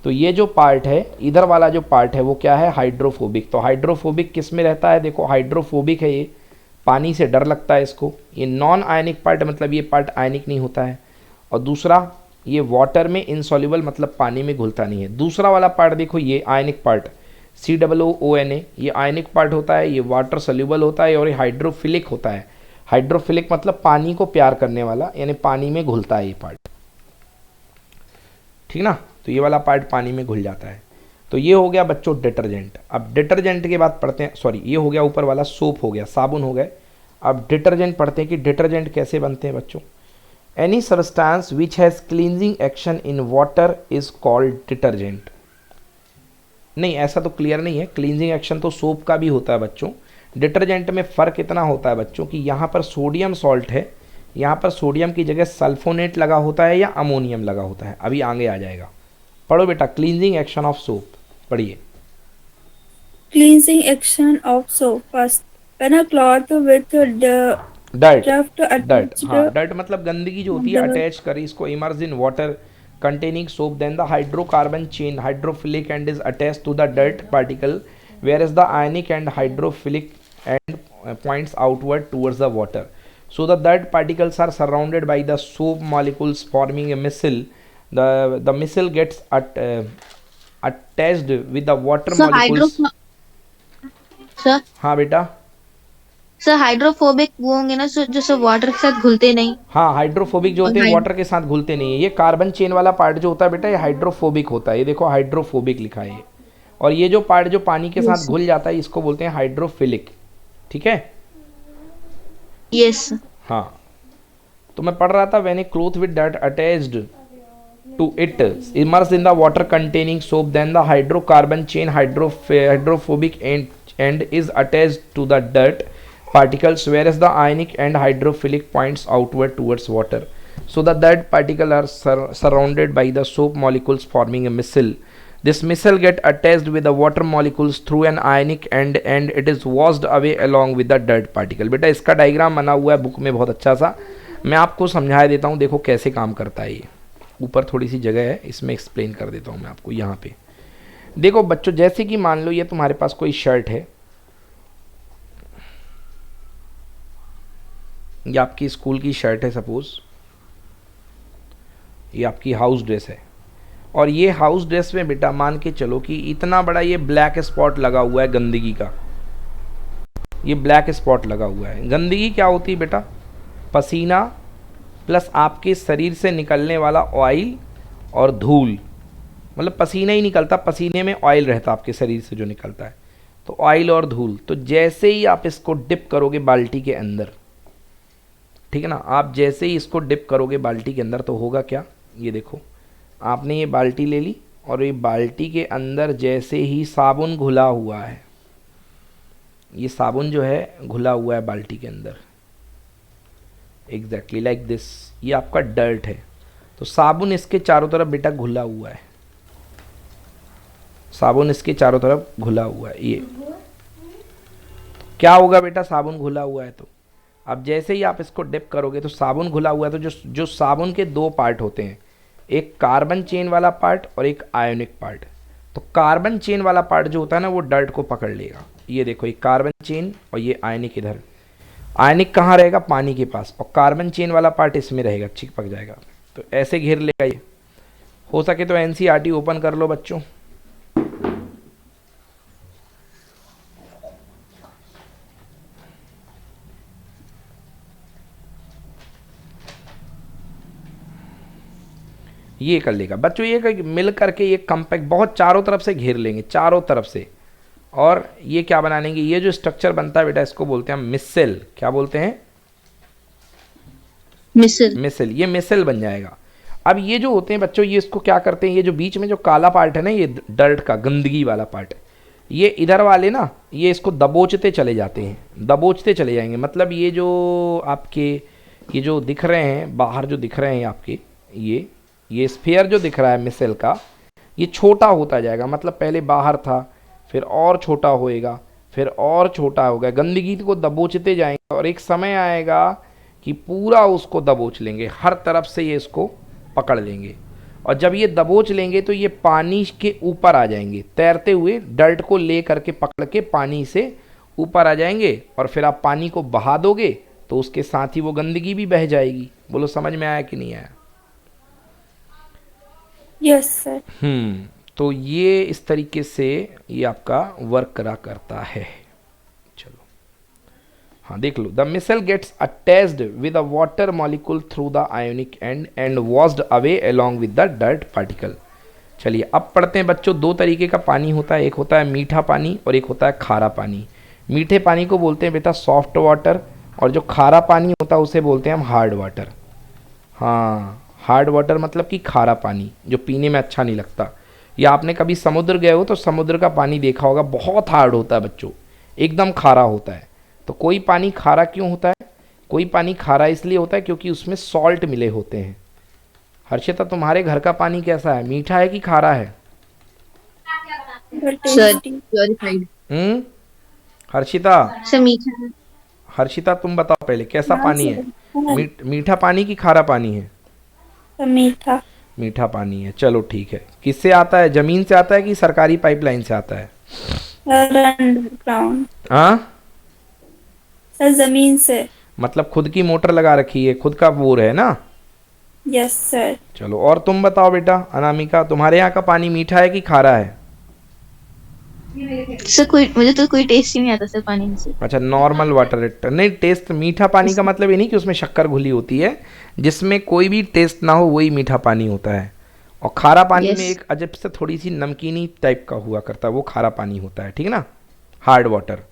तो ये जो पार्ट है, इधर वाला जो पार्ट है वो क्या है, हाइड्रोफोबिक। तो हाइड्रोफोबिक किस में रहता है, देखो हाइड्रोफोबिक है ये, पानी से डर लगता है इसको। ये नॉन आयनिक पार्ट मतलब ये पार्ट आयनिक नहीं होता है। और दूसरा ये वाटर में इनसॉल्युबल मतलब पानी में घुलता नहीं है। दूसरा वाला पार्ट देखो, ये आयनिक पार्ट COONA, ये आयनिक पार्ट होता है, ये वाटर सोल्यूबल होता है और ये हाइड्रोफिलिक होता है। हाइड्रोफिलिक मतलब पानी को प्यार करने वाला, यानी पानी में घुलता है ये पार्ट, ठीक ना। तो ये वाला पार्ट पानी में घुल जाता है। तो ये हो गया बच्चों डिटर्जेंट। अब डिटर्जेंट के बाद पढ़ते हैं, सॉरी ये हो गया ऊपर वाला, सोप हो गया, साबुन हो गए। अब डिटर्जेंट पढ़ते हैं कि डिटर्जेंट कैसे बनते हैं बच्चों। Any substance which has cleansing action in water is called detergent. नहीं, ऐसा तो क्लियर नहीं है, क्लींजिंग एक्शन तो सोप का भी होता है बच्चों। डिटर्जेंट में फ़र्क इतना होता है बच्चों कि यहाँ पर सोडियम सॉल्ट है, यहाँ पर सोडियम की जगह सल्फोनेट लगा होता है या अमोनियम लगा होता है, अभी आगे आ जाएगा। पढ़ो बेटा, क्लींजिंग एक्शन ऑफ सोप पढ़िए। Cleansing action of soap. First, when a cloth with dirt, draft dirt, attached हाँ डर्ट मतलब गंदगी जो होती है, dirt अटैच करी इसको, emerge in water containing soap, then the hydrocarbon chain hydrophilic and is attached to the dirt particle, whereas the ionic and hydrophilic and points outward towards the water. So the dirt particles are surrounded by the soap molecules forming a missile. The missile gets attached with the water sir molecules. Sir हाँ बेटा, sir hydrophobic वो होंगे ना sir, जो सब water के साथ घुलते नहीं। हाँ हाइड्रोफोबिक जो होते हैं और वाटर के साथ घुलते नहीं है। ये कार्बन चेन वाला पार्ट जो होता है बेटा, ये हाइड्रोफोबिक होता है। ये देखो हाइड्रोफोबिक लिखा है ये। और ये जो पार्ट जो पानी के साथ घुल जाता है इसको बोलते हैं हाइड्रोफिलिक, ठीक है। यस। हाँ, तो मैं पढ़ रहा था, when A cloth with dirt attached to it immersed in the water containing soap, then the hydrocarbon chain hydrophobic end is attached to the dirt particles, whereas the ionic and hydrophilic points outward towards water. So the dirt particles are surrounded by the soap molecules forming a missile. This missile get attached with the water molecules through an ionic end and it is washed away along with the dirt particle. बेटा इसका diagram बना हुआ है book में बहुत अच्छा सा, मैं आपको समझा देता हूँ, देखो कैसे काम करता है ये। ऊपर थोड़ी सी जगह है, इसमें एक्सप्लेन कर देता हूँ मैं आपको। यहाँ पे देखो बच्चों, जैसे कि मान लो ये तुम्हारे पास कोई शर्ट है, ये आपकी स्कूल की शर्ट है सपोज, ये आपकी हाउस ड्रेस है। और ये हाउस ड्रेस में बेटा मान के चलो कि इतना बड़ा ये ब्लैक स्पॉट लगा हुआ है गंदगी का, ये ब्लैक स्पॉट लगा हुआ है। गंदगी क्या होती है बेटा, पसीना प्लस आपके शरीर से निकलने वाला ऑयल और धूल, मतलब पसीना ही निकलता, पसीने में ऑयल रहता आपके शरीर से जो निकलता है, तो ऑयल और धूल। तो जैसे ही आप इसको डिप करोगे बाल्टी के अंदर, ठीक है ना, आप जैसे ही इसको डिप करोगे बाल्टी के अंदर तो होगा क्या, ये देखो आपने ये बाल्टी ले ली और ये बाल्टी के अंदर जैसे ही साबुन घुला हुआ है, ये साबुन जो है घुला हुआ है बाल्टी के अंदर, एग्जैक्टली लाइक दिस, ये आपका डर्ट है। तो साबुन इसके चारों तरफ बेटा घुला हुआ है, साबुन इसके चारों तरफ घुला हुआ है। ये क्या होगा बेटा, साबुन घुला हुआ है तो अब जैसे ही आप इसको डिप करोगे तो साबुन घुला हुआ है, तो जो साबुन के दो पार्ट होते हैं, एक कार्बन चेन वाला पार्ट और एक आयोनिक पार्ट। तो कार्बन चेन वाला पार्ट जो होता है ना वो डर्ट को पकड़ लेगा। ये देखो, ये कार्बन चेन और ये आयनिक इधर, आयनिक कहाँ रहेगा, पानी के पास, और कार्बन चेन वाला पार्ट इसमें रहेगा, चिपक जाएगा। तो ऐसे घेर लेगा ये। हो सके तो एनसीईआरटी ओपन कर लो बच्चों, ये कर लेगा बच्चों। ये मिल करके ये कम्पैक्ट बहुत चारों तरफ से घेर लेंगे, चारों तरफ से। और ये क्या बना लेंगे, ये जो स्ट्रक्चर बनता है बेटा इसको बोलते हैं मिसेल। क्या बोलते हैं, मिसल। मिसेल। ये मिसेल बन जाएगा। अब ये जो होते हैं बच्चों, ये इसको क्या करते हैं, ये जो बीच में जो काला पार्ट है ना, ये डर्ट का गंदगी वाला पार्ट, ये इधर वाले ना ये इसको दबोचते चले जाते हैं, दबोचते चले जाएंगे। मतलब ये जो आपके ये जो दिख रहे हैं बाहर, जो दिख रहे हैं आपके, ये स्फीयर जो दिख रहा है मिसेल का, ये छोटा होता जाएगा। मतलब पहले बाहर था, फिर और छोटा होएगा, फिर और छोटा होगा, गंदगी को दबोचते जाएंगे और एक समय आएगा कि पूरा उसको दबोच लेंगे, हर तरफ से ये इसको पकड़ लेंगे। और जब ये दबोच लेंगे तो ये पानी के ऊपर आ जाएंगे, तैरते हुए डर्ट को ले करके पकड़ के पानी से ऊपर आ जाएंगे, और फिर आप पानी को बहा दोगे तो उसके साथ ही वो गंदगी भी बह जाएगी। बोलो समझ में आया कि नहीं आया? Yes sir. तो ये इस तरीके से ये आपका वर्क करा करता है। चलो हाँ देख लो, the micelle gets attached with a water molecule through the ionic and washed away along with the dirt particle. चलिए अब पढ़ते हैं बच्चों, दो तरीके का पानी होता है, एक होता है मीठा पानी और एक होता है खारा पानी। मीठे पानी को बोलते हैं बेटा सॉफ्ट वाटर, और जो खारा पानी होता है उसे बोलते हैं हम हार्ड वाटर। हाँ, हार्ड वाटर मतलब कि खारा पानी जो पीने में अच्छा नहीं लगता। या आपने कभी समुद्र गए हो तो समुद्र का पानी देखा होगा, बहुत हार्ड होता है बच्चों, एकदम खारा होता है। तो कोई पानी खारा क्यों होता है? कोई पानी खारा इसलिए होता है क्योंकि उसमें सॉल्ट मिले होते हैं। हर्षिता तुम्हारे घर का पानी कैसा है, मीठा है कि खारा है? Sir purified. हर्षिता, सर मीठा है। हर्षिता तुम बताओ पहले कैसा हाँ पानी सर। है? मीठा पानी कि खारा पानी है? मीठा। मीठा पानी है, चलो ठीक है। किससे आता है, जमीन से आता है कि सरकारी पाइपलाइन से आता है? अंडरग्राउंड। हाँ, सर जमीन से। मतलब खुद की मोटर लगा रखी है, खुद का बोर है ना? Yes sir. चलो और तुम बताओ बेटा अनामिका, तुम्हारे यहाँ का पानी मीठा है कि खारा है? सर मुझे तो कोई टेस्ट ही नहीं आता सर पानी में से। अच्छा, नॉर्मल वाटर। नहीं, टेस्ट मीठा पानी का मतलब ये नहीं कि उसमें शक्कर घुली होती है, जिसमें कोई भी टेस्ट ना हो वही मीठा पानी होता है। और खारा पानी में एक अजब से थोड़ी सी नमकीनी टाइप का हुआ करता है, वो खारा पानी होता है, ठीक ना, हार्ड वाटर।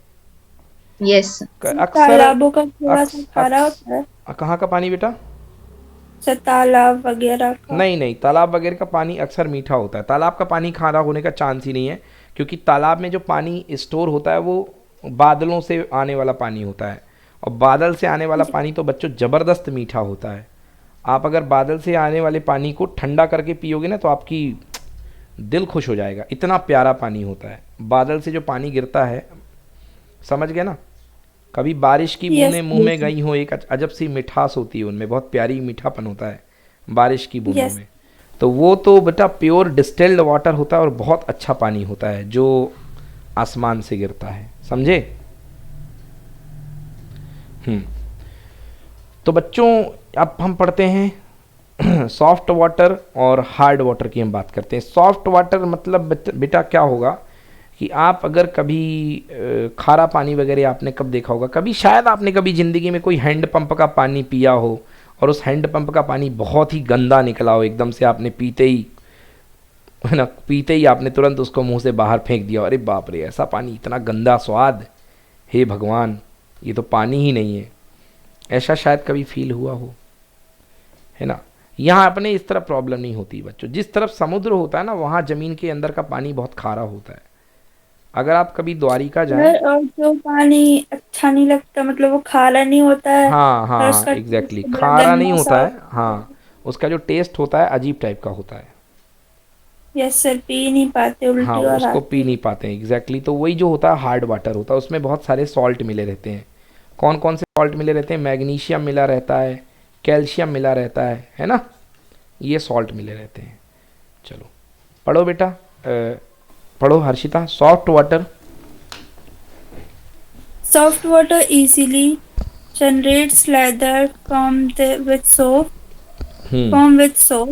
यस। अक्सर तालाबों का थोड़ा सा खारा होता है। कहाँ का पानी बेटा? सर तालाब वगैरह का। नहीं नहीं, तालाब वगैरह का पानी अक्सर मीठा होता है। तालाब का पानी खारा होने का चांस ही नहीं है, क्योंकि तालाब में जो पानी स्टोर होता है वो बादलों से आने वाला पानी होता है, और बादल से आने वाला पानी तो बच्चों ज़बरदस्त मीठा होता है। आप अगर बादल से आने वाले पानी को ठंडा करके पियोगे ना तो आपकी दिल खुश हो जाएगा, इतना प्यारा पानी होता है। बादल से जो पानी गिरता है, समझ गए ना? कभी बारिश की बूंदें मुंह में गई हो, एक अजब सी मिठास होती है उनमें, बहुत प्यारी मीठापन होता है बारिश की बूंदों में। तो वो तो बेटा प्योर डिस्टिल्ड वाटर होता है और बहुत अच्छा पानी होता है जो आसमान से गिरता है, समझे? तो बच्चों अब हम पढ़ते हैं सॉफ्ट वाटर और हार्ड वाटर की हम बात करते हैं। सॉफ्ट वाटर मतलब बेटा क्या होगा कि आप अगर कभी खारा पानी वगैरह आपने कब देखा होगा, कभी शायद आपने कभी ज़िंदगी में कोई हैंड पंप का पानी पिया हो और उस हैंड पंप का पानी बहुत ही गंदा निकला हो, एकदम से आपने पीते ही, है ना, पीते ही आपने तुरंत उसको मुंह से बाहर फेंक दिया, अरे बाप रे ऐसा पानी, इतना गंदा स्वाद, हे भगवान ये तो पानी ही नहीं है। ऐसा शायद कभी फील हुआ हो, है ना? यहाँ अपने इस तरफ प्रॉब्लम नहीं होती बच्चों, जिस तरफ समुद्र होता है ना वहाँ ज़मीन के अंदर का पानी बहुत खारा होता है। अगर आप कभी द्वारिका जाएं, और जो पानी अच्छा नहीं लगता, मतलब वो खारा नहीं होता है। हाँ हाँ और हाँ उसका एग्जैक्टली, टेस्ट बड़ा खारा नहीं गंदा होता सा। है, हाँ उसका जो टेस्ट होता है अजीब टाइप का होता है। यस सर, पी नहीं पाते, हाँ उल्टी और उसको आती पी है। नहीं पाते हैं एग्जैक्टली। तो वही जो होता है हार्ड वाटर होता है, उसमें बहुत सारे सॉल्ट मिले रहते हैं। कौन कौन से सॉल्ट मिले रहते हैं? मैग्नीशियम मिला रहता है, कैल्शियम मिला रहता है ना, ये सॉल्ट मिले रहते हैं। चलो पढ़ो बेटा, पढ़ो Harshita, soft water. Soft water easily generates lather with soap. Form with soap.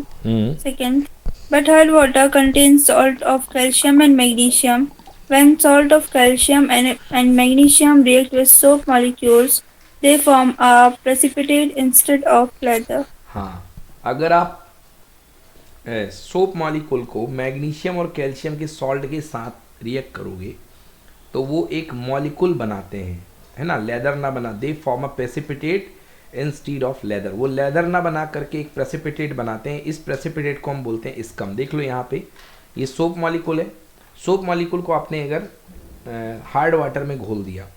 Second, but hard water contains salt of calcium and magnesium. When salt of calcium and magnesium react with soap molecules, they form a precipitate instead of lather. हाँ, अगर आप soap molecule को magnesium और calcium के salt के साथ react करोगे तो वो एक मॉलिक्यूल बनाते हैं, है ना, लेदर ना बना, they form a precipitate instead of leather. वो लेदर ना बना करके एक प्रेसिपिटेट बनाते हैं। इस प्रेसिपिटेट को हम बोलते हैं स्कम। देख लो यहाँ पे ये सोप मॉलिक्यूल है। सोप मॉलिक्यूल को आपने अगर हार्ड वाटर में घोल दिया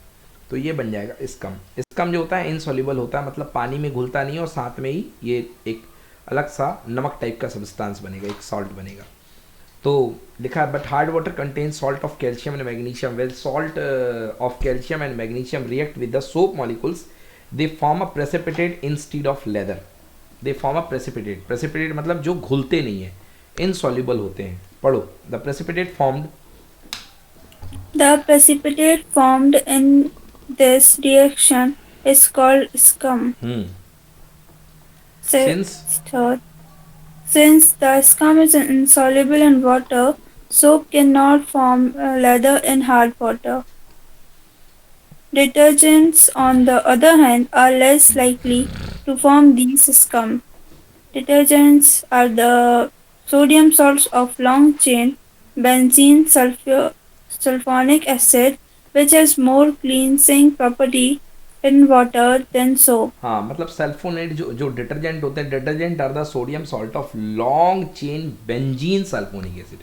तो ये बन जाएगा स्कम। स्कम जो होता है इनसॉल्युबल होता है, मतलब पानी में घुलता नहीं है, और साथ में ही ये एक अलग सा नमक टाइप का सब्सटेंस बनेगा, एक सॉल्ट बनेगा। तो लिखा है but hard water contains salt of calcium and magnesium. Well salt of calcium and magnesium react with the soap molecules, they form a precipitate instead of leather. They form a precipitate. Precipitate मतलब जो घुलते नहीं है, insoluble होते हैं। पढ़ो, the precipitate formed, The precipitate formed in this reaction is called scum. Since Third, since the scum is insoluble in water, soap cannot form lather in hard water. Detergents, on the other hand, are less likely to form these scum. Detergents are the sodium salts of long chain benzene sulfonic acid, which has more cleansing property in water than soap. हाँ, मतलब sulfonate जो detergent होते हैं, detergent are the sodium salt of long chain benzene sulphonic acid.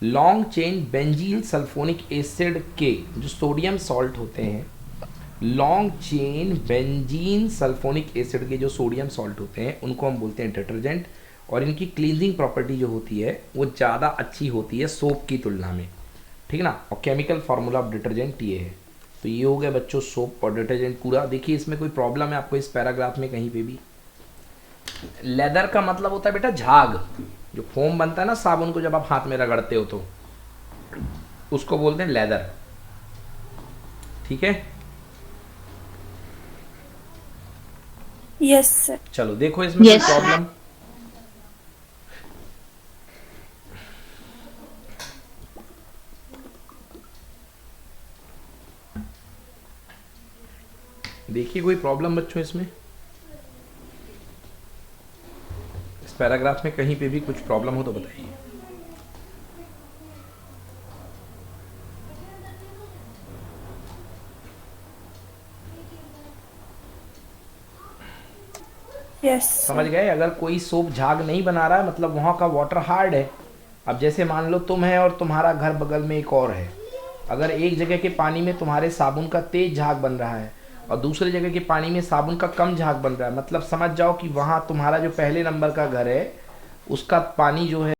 Long chain benzene sulphonic acid के जो sodium salt होते हैं, long chain benzene sulphonic acid के जो सोडियम सॉल्ट होते हैं, उनको हम बोलते हैं डिटर्जेंट। और इनकी क्लींजिंग प्रॉपर्टी जो होती है वो ज़्यादा अच्छी होती है सोप की तुलना में, ठीक ना। और केमिकल फार्मूला ऑफ डिटर्जेंट ये है। तो ये हो गया बच्चों सोप और डिटर्जेंट पूरा। देखिए इसमें कोई प्रॉब्लम है आपको इस पैराग्राफ में कहीं पे भी? लेदर का मतलब होता है बेटा झाग, जो फोम बनता है ना साबुन को जब आप हाथ में रगड़ते हो तो उसको बोलते हैं लेदर, ठीक है। Yes, sir. चलो देखो इसमें Yes. कोई प्रॉब्लम? देखिए कोई प्रॉब्लम बच्चों इसमें? इस पैराग्राफ में कहीं पे भी कुछ प्रॉब्लम हो तो बताइए। Yes. समझ गए? अगर कोई सोप झाग नहीं बना रहा है मतलब वहाँ का वाटर हार्ड है। अब जैसे मान लो तुम है और तुम्हारा घर बगल में एक और है, अगर एक जगह के पानी में तुम्हारे साबुन का तेज झाग बन रहा है और दूसरे जगह के पानी में साबुन का कम झाग बन रहा है, मतलब समझ जाओ कि वहाँ तुम्हारा जो पहले नंबर का घर है उसका पानी जो है